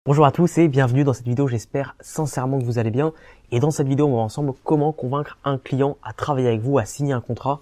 Bonjour à tous et bienvenue dans cette vidéo, j'espère sincèrement que vous allez bien. Et dans cette vidéo, on va voir ensemble comment convaincre un client à travailler avec vous, à signer un contrat.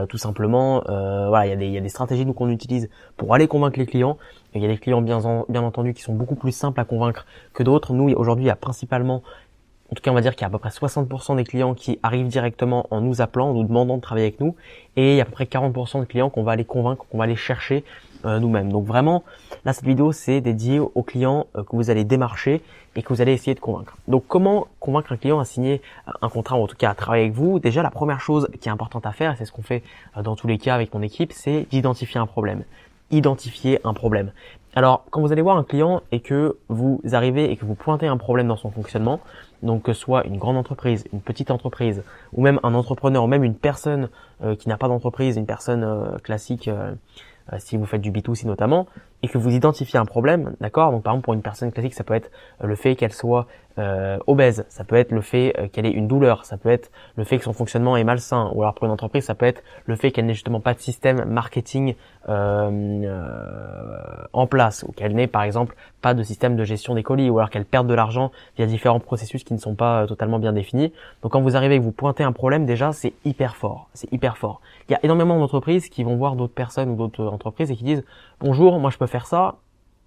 Tout simplement, voilà, il y a des stratégies nous qu'on utilise pour aller convaincre les clients. Il y a des clients bien entendu qui sont beaucoup plus simples à convaincre que d'autres. Nous, aujourd'hui, il y a principalement, en tout cas, on va dire qu'il y a à peu près 60% des clients qui arrivent directement en nous appelant, en nous demandant de travailler avec nous. Et il y a à peu près 40% de clients qu'on va aller convaincre, qu'on va aller chercher nous-mêmes. Donc vraiment, là, cette vidéo, c'est dédié aux clients que vous allez démarcher et que vous allez essayer de convaincre. Donc comment convaincre un client à signer un contrat ou en tout cas à travailler avec vous? Déjà, la première chose qui est importante à faire, et c'est ce qu'on fait dans tous les cas avec mon équipe, c'est d'identifier un problème. Identifier un problème. Alors, quand vous allez voir un client et que vous arrivez et que vous pointez un problème dans son fonctionnement, donc que ce soit une grande entreprise, une petite entreprise, ou même un entrepreneur, ou même une personne qui n'a pas d'entreprise, une personne classique, si vous faites du B2C notamment, et que vous identifiez un problème, d'accord? Donc par exemple pour une personne classique, ça peut être le fait qu'elle soit obèse, ça peut être le fait qu'elle ait une douleur, ça peut être le fait que son fonctionnement est malsain, ou alors pour une entreprise, ça peut être le fait qu'elle n'ait justement pas de système marketing en place, ou qu'elle n'ait par exemple pas de système de gestion des colis, ou alors qu'elle perde de l'argent via différents processus qui ne sont pas totalement bien définis. Donc quand vous arrivez et que vous pointez un problème, déjà c'est hyper fort, c'est hyper fort. Il y a énormément d'entreprises qui vont voir d'autres personnes ou d'autres entreprises et qui disent « Bonjour, moi je peux faire ça »,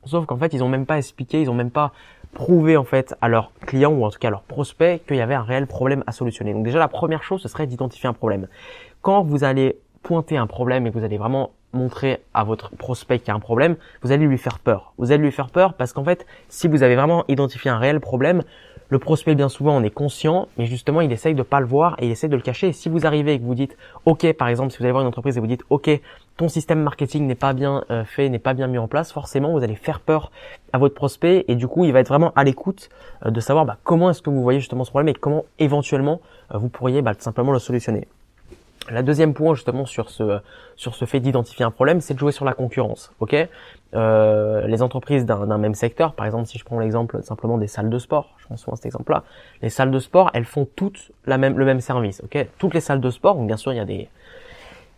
sauf qu'en fait ils ont même pas expliqué, ils ont même pas prouvé en fait à leurs clients ou en tout cas à leurs prospects qu'il y avait un réel problème à solutionner. Donc déjà la première chose, ce serait d'identifier un problème. Quand vous allez pointer un problème et que vous allez vraiment montrer à votre prospect qu'il y a un problème, vous allez lui faire peur. Vous allez lui faire peur parce qu'en fait, si vous avez vraiment identifié un réel problème, le prospect, bien souvent, on est conscient, mais justement, il essaye de pas le voir et il essaye de le cacher. Et si vous arrivez et que vous dites, OK, par exemple, si vous allez voir une entreprise et vous dites, OK, ton système marketing n'est pas bien fait, n'est pas bien mis en place, forcément, vous allez faire peur à votre prospect et du coup, il va être vraiment à l'écoute de savoir comment est-ce que vous voyez justement ce problème et comment éventuellement vous pourriez tout simplement le solutionner. La deuxième point justement sur ce fait d'identifier un problème, c'est de jouer sur la concurrence. Ok, les entreprises d'un même secteur, par exemple si je prends l'exemple simplement des salles de sport, je prends souvent cet exemple-là, les salles de sport, elles font toutes le même service. Ok, toutes les salles de sport, donc bien sûr il y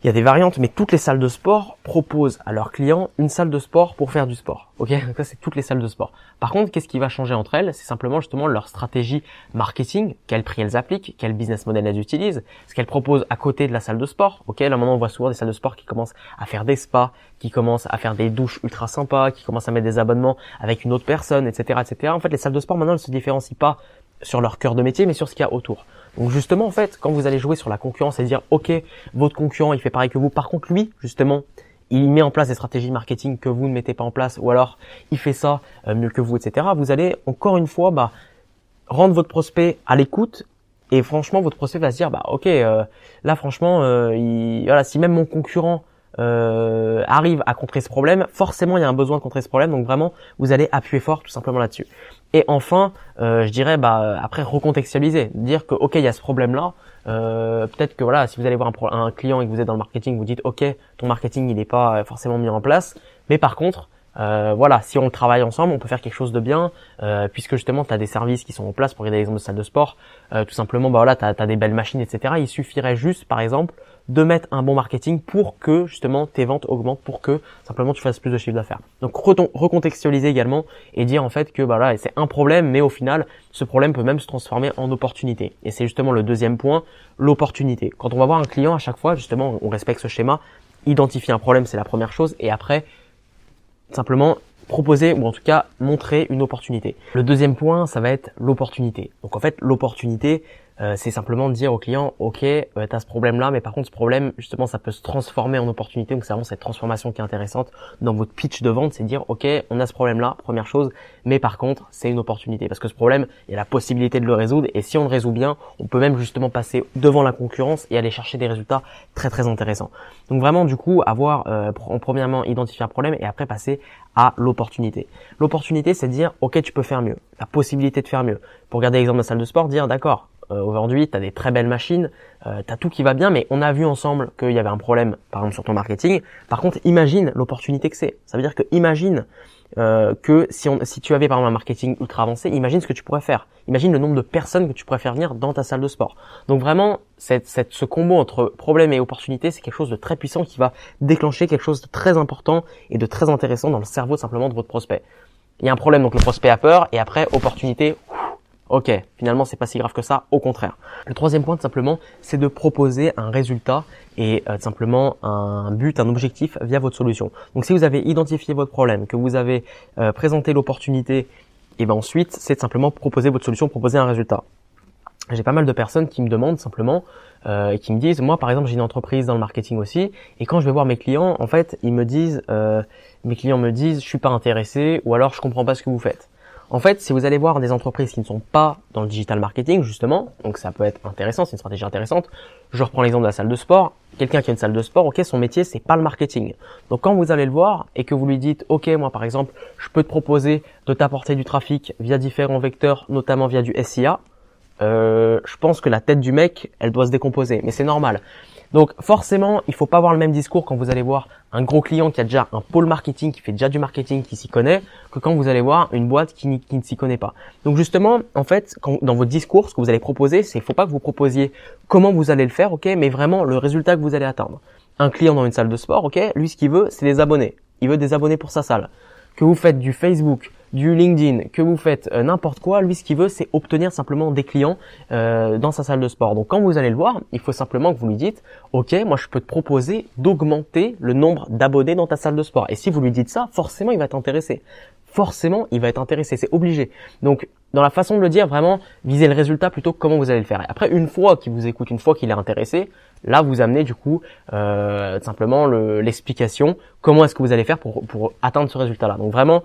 a des variantes, mais toutes les salles de sport proposent à leurs clients une salle de sport pour faire du sport. Ok, donc ça c'est toutes les salles de sport. Par contre, qu'est-ce qui va changer entre elles? C'est simplement justement leur stratégie marketing, quel prix elles appliquent, quel business model elles utilisent, ce qu'elles proposent à côté de la salle de sport. Ok, là maintenant on voit souvent des salles de sport qui commencent à faire des spas, qui commencent à faire des douches ultra sympas, qui commencent à mettre des abonnements avec une autre personne, etc., etc. En fait, les salles de sport maintenant elles se différencient pas sur leur cœur de métier, mais sur ce qu'il y a autour. Donc justement, en fait, quand vous allez jouer sur la concurrence et dire, OK, votre concurrent, il fait pareil que vous. Par contre, lui, justement, il met en place des stratégies de marketing que vous ne mettez pas en place, ou alors il fait ça mieux que vous, etc. Vous allez encore une fois rendre votre prospect à l'écoute. Et franchement, votre prospect va se dire, OK, là franchement, voilà, si même mon concurrent arrive à contrer ce problème, forcément il y a un besoin de contrer ce problème, donc vraiment vous allez appuyer fort tout simplement là-dessus. Et enfin, je dirais après recontextualiser, dire que OK, il y a ce problème là, peut-être que voilà, si vous allez voir un client et que vous êtes dans le marketing, vous dites OK, ton marketing il n'est pas forcément mis en place, mais par contre voilà, si on le travaille ensemble, on peut faire quelque chose de bien, puisque justement tu as des services qui sont en place. Pour regarder l'exemple de salle de sport, tout simplement voilà, tu as des belles machines, etc. Il suffirait juste par exemple de mettre un bon marketing pour que justement tes ventes augmentent, pour que simplement tu fasses plus de chiffre d'affaires. Donc recontextualiser également et dire en fait que voilà, c'est un problème, mais au final ce problème peut même se transformer en opportunité. Et c'est justement le deuxième point, l'opportunité. Quand on va voir un client, à chaque fois justement on respecte ce schéma, identifier un problème c'est la première chose, et après simplement proposer ou en tout cas montrer une opportunité. Le deuxième point, ça va être l'opportunité. Donc en fait, l'opportunité, c'est simplement de dire au client, OK, tu as ce problème-là, mais par contre, ce problème, justement, ça peut se transformer en opportunité. Donc c'est vraiment cette transformation qui est intéressante dans votre pitch de vente, c'est de dire, OK, on a ce problème-là, première chose, mais par contre, c'est une opportunité. Parce que ce problème, il y a la possibilité de le résoudre, et si on le résout bien, on peut même justement passer devant la concurrence et aller chercher des résultats très très intéressants. Donc vraiment, du coup, avoir premièrement identifier un problème et après passer à l'opportunité. L'opportunité, c'est de dire, OK, tu peux faire mieux. La possibilité de faire mieux. Pour garder l'exemple de la salle de sport, dire, d'accord, aujourd'hui, tu as des très belles machines, tu as tout qui va bien, mais on a vu ensemble qu'il y avait un problème, par exemple, sur ton marketing. Par contre, imagine l'opportunité que c'est. Ça veut dire que imagine que si tu avais par exemple un marketing ultra avancé, imagine ce que tu pourrais faire. Imagine le nombre de personnes que tu pourrais faire venir dans ta salle de sport. Donc vraiment, ce combo entre problème et opportunité, c'est quelque chose de très puissant qui va déclencher quelque chose de très important et de très intéressant dans le cerveau simplement de votre prospect. il y a un problème, donc le prospect a peur, et après, opportunité, ok, finalement, c'est pas si grave que ça, au contraire. Le troisième point, tout simplement, c'est de proposer un résultat et simplement un but, un objectif via votre solution. Donc, si vous avez identifié votre problème, que vous avez présenté l'opportunité, et ben ensuite, c'est de simplement proposer votre solution, proposer un résultat. J'ai pas mal de personnes qui me demandent simplement, qui me disent, moi, par exemple, j'ai une entreprise dans le marketing aussi, et quand je vais voir mes clients, en fait, ils me disent, mes clients me disent, je suis pas intéressé, ou alors je comprends pas ce que vous faites. En fait, si vous allez voir des entreprises qui ne sont pas dans le digital marketing, justement, donc ça peut être intéressant, c'est une stratégie intéressante. Je reprends l'exemple de la salle de sport. Quelqu'un qui a une salle de sport, ok, son métier, c'est pas le marketing. Donc quand vous allez le voir et que vous lui dites, ok, moi par exemple, je peux te proposer de t'apporter du trafic via différents vecteurs, notamment via du SIA, je pense que la tête du mec, elle doit se décomposer, mais c'est normal. Donc forcément, il faut pas avoir le même discours quand vous allez voir un gros client qui a déjà un pôle marketing, qui fait déjà du marketing, qui s'y connaît, que quand vous allez voir une boîte qui ne s'y connaît pas. Donc justement, en fait, dans votre discours, ce que vous allez proposer, c'est, il faut pas que vous proposiez comment vous allez le faire, ok, mais vraiment le résultat que vous allez atteindre. Un client dans une salle de sport, ok, lui ce qu'il veut, c'est des abonnés. Il veut des abonnés pour sa salle. Que vous faites du Facebook, du LinkedIn, que vous faites n'importe quoi, lui ce qu'il veut c'est obtenir simplement des clients dans sa salle de sport. Donc quand vous allez le voir, il faut simplement que vous lui dites ok, moi je peux te proposer d'augmenter le nombre d'abonnés dans ta salle de sport. Et si vous lui dites ça, forcément il va t'intéresser. Forcément il va être intéressé, c'est obligé. Donc dans la façon de le dire, vraiment visez le résultat plutôt que comment vous allez le faire. Et après une fois qu'il vous écoute, une fois qu'il est intéressé, là vous amenez du coup simplement l'explication, comment est-ce que vous allez faire pour atteindre ce résultat-là. Donc vraiment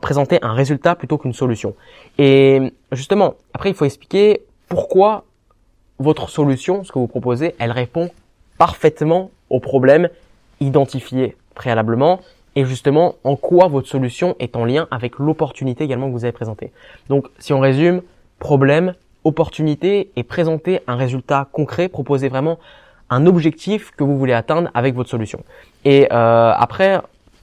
présenter un résultat plutôt qu'une solution. Et justement, après il faut expliquer pourquoi votre solution, ce que vous proposez, elle répond parfaitement aux problèmes identifiés préalablement et justement en quoi votre solution est en lien avec l'opportunité également que vous avez présentée. Donc si on résume, problème, opportunité et présenter un résultat concret, proposer vraiment un objectif que vous voulez atteindre avec votre solution. Et après,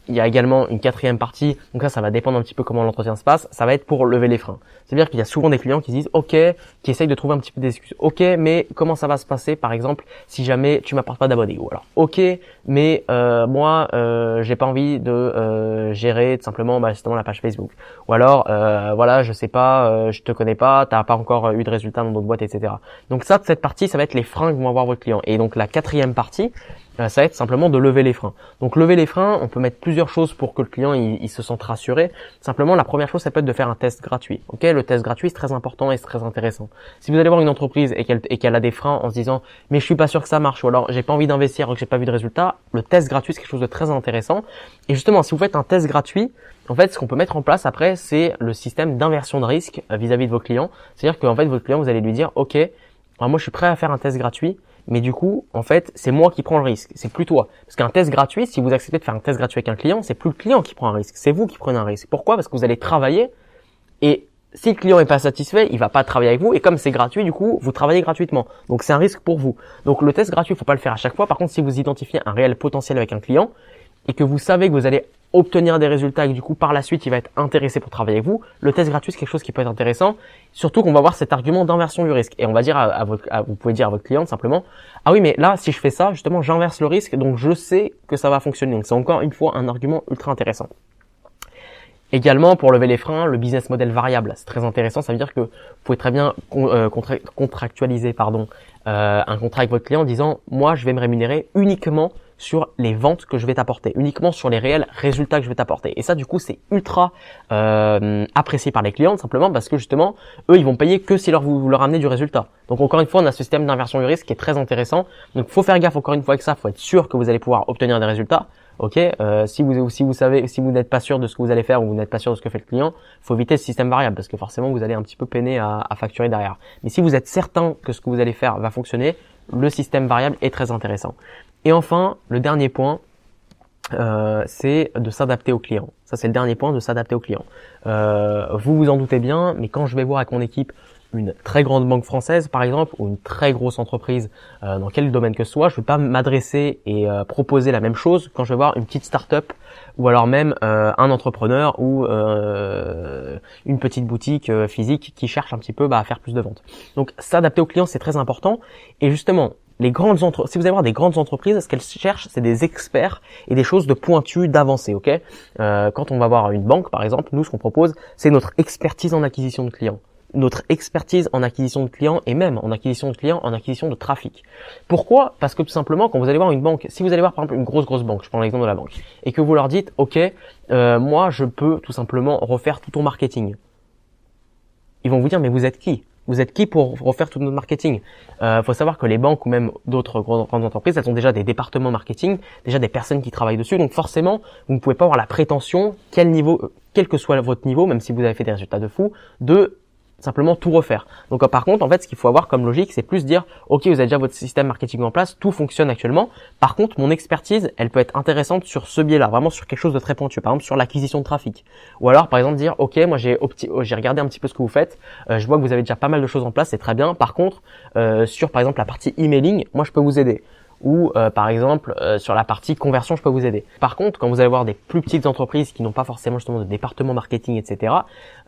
il y a également une quatrième partie, donc ça va dépendre un petit peu comment l'entretien se passe, ça va être pour lever les freins. C'est-à-dire qu'il y a souvent des clients qui disent ok, qui essayent de trouver un petit peu d'excuses. Ok, mais comment ça va se passer par exemple si jamais tu m'apportes pas d'abonnés? Ou alors ok, mais moi j'ai pas envie de gérer tout simplement justement la page Facebook. Ou alors voilà, je sais pas, je te connais pas, t'as pas encore eu de résultats dans d'autres boîtes, etc. Donc ça, cette partie, ça va être les freins que vont avoir votre client. Et donc la quatrième partie, ça va être simplement de lever les freins. Donc lever les freins, on peut mettre plusieurs choses pour que le client il se sente rassuré. Simplement, la première chose, ça peut être de faire un test gratuit. Ok, le test gratuit c'est très important et c'est très intéressant. Si vous allez voir une entreprise et qu'elle a des freins en se disant mais je suis pas sûr que ça marche ou alors j'ai pas envie d'investir ou que j'ai pas vu de résultat, le test gratuit c'est quelque chose de très intéressant. Et justement, si vous faites un test gratuit, en fait, ce qu'on peut mettre en place après, c'est le système d'inversion de risque vis-à-vis de vos clients. C'est-à-dire qu'en fait, votre client, vous allez lui dire ok, alors moi je suis prêt à faire un test gratuit. Mais du coup, en fait, c'est moi qui prends le risque, c'est plus toi. Parce qu'un test gratuit, si vous acceptez de faire un test gratuit avec un client, c'est plus le client qui prend un risque, c'est vous qui prenez un risque. Pourquoi? Parce que vous allez travailler et si le client est pas satisfait, il va pas travailler avec vous et comme c'est gratuit, du coup, vous travaillez gratuitement. Donc c'est un risque pour vous. Donc le test gratuit, il faut pas le faire à chaque fois. Par contre, si vous identifiez un réel potentiel avec un client et que vous savez que vous allez obtenir des résultats et que du coup par la suite il va être intéressé pour travailler avec vous, le test gratuit c'est quelque chose qui peut être intéressant, surtout qu'on va voir cet argument d'inversion du risque et on va dire vous pouvez dire à votre client simplement ah oui mais là si je fais ça justement j'inverse le risque donc je sais que ça va fonctionner, donc c'est encore une fois un argument ultra intéressant. Également, pour lever les freins, le business model variable, c'est très intéressant. Ça veut dire que vous pouvez très bien contractualiser un contrat avec votre client en disant moi je vais me rémunérer uniquement sur les ventes que je vais t'apporter, uniquement sur les réels résultats que je vais t'apporter. Et ça, du coup, c'est ultra apprécié par les clients, simplement parce que justement, eux, ils vont payer que si vous leur amenez du résultat. Donc, encore une fois, on a ce système d'inversion du risque qui est très intéressant. Donc, faut faire gaffe encore une fois avec ça. Faut être sûr que vous allez pouvoir obtenir des résultats. Ok, si vous n'êtes pas sûr de ce que vous allez faire ou vous n'êtes pas sûr de ce que fait le client, faut éviter ce système variable parce que forcément vous allez un petit peu peiner à facturer derrière. Mais si vous êtes certain que ce que vous allez faire va fonctionner, le système variable est très intéressant. Et enfin, le dernier point, c'est de s'adapter au client. Ça, c'est le dernier point, de s'adapter au client. Vous vous en doutez bien, mais quand je vais voir avec mon équipe une très grande banque française, par exemple, ou une très grosse entreprise dans quel domaine que ce soit, je ne vais pas m'adresser et proposer la même chose quand je vais voir une petite start-up ou alors même un entrepreneur ou une petite boutique physique qui cherche un petit peu à faire plus de ventes. Donc, s'adapter au client, c'est très important. Et justement, si vous allez voir des grandes entreprises, ce qu'elles cherchent, c'est des experts et des choses de pointu, d'avancé, ok? Quand on va voir une banque, par exemple, nous, ce qu'on propose, c'est notre expertise en acquisition de clients. Notre expertise en acquisition de clients et même en acquisition de clients, en acquisition de trafic. Pourquoi? Parce que tout simplement, quand vous allez voir une banque, si vous allez voir par exemple une grosse banque, je prends l'exemple de la banque, et que vous leur dites, ok, moi je peux tout simplement refaire tout ton marketing. Ils vont vous dire, mais vous êtes qui? Vous êtes qui pour refaire tout notre marketing? Faut savoir que les banques ou même d'autres grandes entreprises, elles ont déjà des départements marketing, déjà des personnes qui travaillent dessus. Donc forcément, vous ne pouvez pas avoir la prétention, quel que soit votre niveau, même si vous avez fait des résultats de fou, de simplement tout refaire. Donc par contre, en fait, ce qu'il faut avoir comme logique, c'est plus dire, ok, vous avez déjà votre système marketing en place, tout fonctionne actuellement. Par contre, mon expertise, elle peut être intéressante sur ce biais-là, vraiment sur quelque chose de très pointu, par exemple sur l'acquisition de trafic. Ou alors, par exemple, dire, ok, moi j'ai regardé un petit peu ce que vous faites, je vois que vous avez déjà pas mal de choses en place, c'est très bien. Par contre, sur par exemple la partie emailing, moi je peux vous aider. Ou par exemple sur la partie conversion, je peux vous aider. Par contre, quand vous allez voir des plus petites entreprises qui n'ont pas forcément justement de département marketing, etc.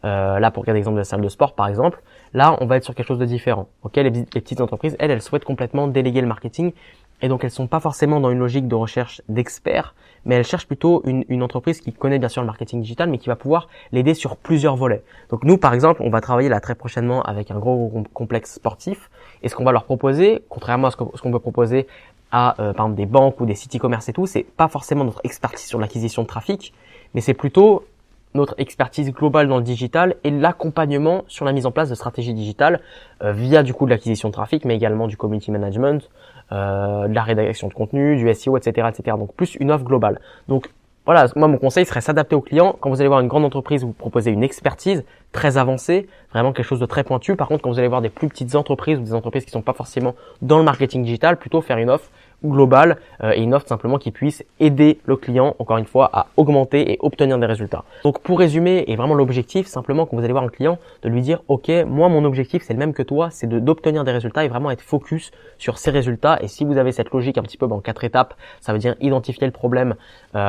Là, pour regarder l'exemple de la salle de sport, par exemple, là, on va être sur quelque chose de différent. Ok, les petites entreprises, elles souhaitent complètement déléguer le marketing et donc elles sont pas forcément dans une logique de recherche d'experts, mais elles cherchent plutôt une entreprise qui connaît bien sûr le marketing digital, mais qui va pouvoir l'aider sur plusieurs volets. Donc nous, par exemple, on va travailler là très prochainement avec un gros complexe sportif et ce qu'on va leur proposer, contrairement à ce qu'on peut proposer à par exemple des banques ou des sites e-commerce et tout, c'est pas forcément notre expertise sur l'acquisition de trafic, mais c'est plutôt notre expertise globale dans le digital et l'accompagnement sur la mise en place de stratégies digitales via du coup de l'acquisition de trafic, mais également du community management, de la rédaction de contenu, du SEO, etc., etc. Donc plus une offre globale. Donc voilà, moi mon conseil serait s'adapter aux clients. Quand vous allez voir une grande entreprise, vous proposez une expertise très avancée, vraiment quelque chose de très pointu. Par contre, quand vous allez voir des plus petites entreprises ou des entreprises qui sont pas forcément dans le marketing digital, plutôt faire une offre globale et une offre simplement qui puisse aider le client, encore une fois, à augmenter et obtenir des résultats. Donc pour résumer, et vraiment l'objectif, simplement quand vous allez voir un client, de lui dire, ok, moi mon objectif c'est le même que toi, c'est d'obtenir des résultats et vraiment être focus sur ces résultats. Et si vous avez cette logique un petit peu en 4 étapes, ça veut dire identifier le problème,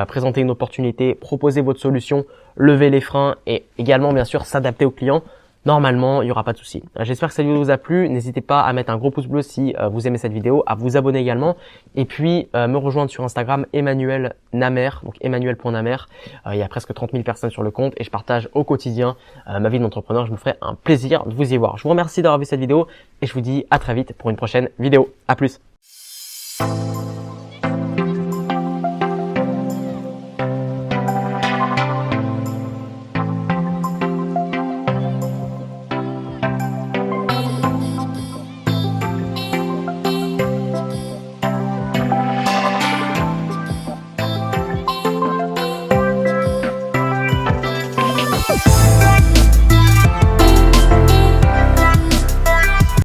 présenter une opportunité, proposer votre solution, lever les freins et également bien sûr s'adapter au client. Normalement, il n'y aura pas de souci. J'espère que cette vidéo vous a plu. N'hésitez pas à mettre un gros pouce bleu si vous aimez cette vidéo, à vous abonner également et puis me rejoindre sur Instagram Emmanuel Namer, donc emmanuel.namer. Il y a presque 30 000 personnes sur le compte et je partage au quotidien ma vie d'entrepreneur. Je me ferai un plaisir de vous y voir. Je vous remercie d'avoir vu cette vidéo et je vous dis à très vite pour une prochaine vidéo. À plus.